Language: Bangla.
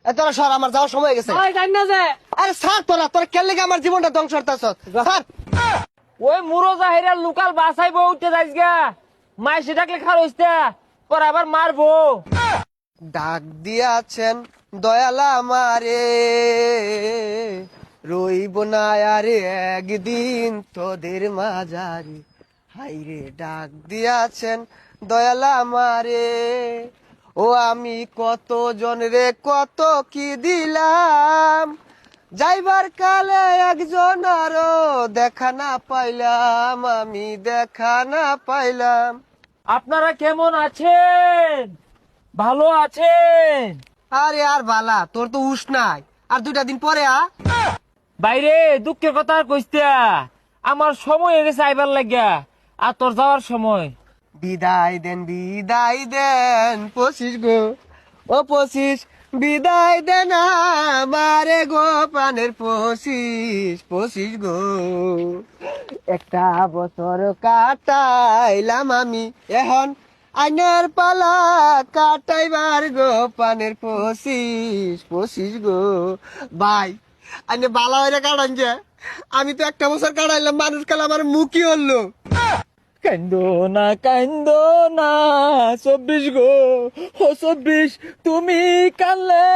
তোরা সর, আমার যাওয়ার সময় হয়ে গেছে। ওই জান না যে আরে স্যার, তোরা কেন লেগে আমার জীবনটা ধ্বংস করতেছ? স্যার, ওই মুরো জাহিরা লোকাল বাসাইবো উঠতে যাইস গা, মাইসে ডাকলে খার হইছে পর আবার মারবো। ডাক দিয়াছেন দয়াল আমারে, রইব না আরে একদিন তোদের মাঝারে। হাইরে ডাক দিয়াছেন দয়াল আমারে, ও আমি কত জনরে কত কি দিলাম, যাইবার কালে একজন আরো দেখা না পাইলাম, আমি দেখা না পাইলাম। আপনারা কেমন আছেন? ভালো আছেন? আরে আর বালা, তোর তো হুশ নাই, আর 2টা দিন পরে বাইরে দুঃখের কথা আর কইস্তা, আমার সময় হয়ে গেছে আইবার লাগিয়া, আর তোর যাওয়ার সময়। বিদায় দেন পশিস গো, ও পশিস, বিদায় দেন আমারে গো, প্রাণের পশিস গো। একটা বছর কাটাইলাম আমি, এখন আইনের পালা কাটাইবার গো, প্রাণের পশিস গো। ভাই, আইনে বালা হইরে কাটান যে, আমি তো একটা বছর কাটাইলাম, মানুষ কাল আমার মুখই হলো। কান্দো না 24 গো, ও 24 তুমি কানলে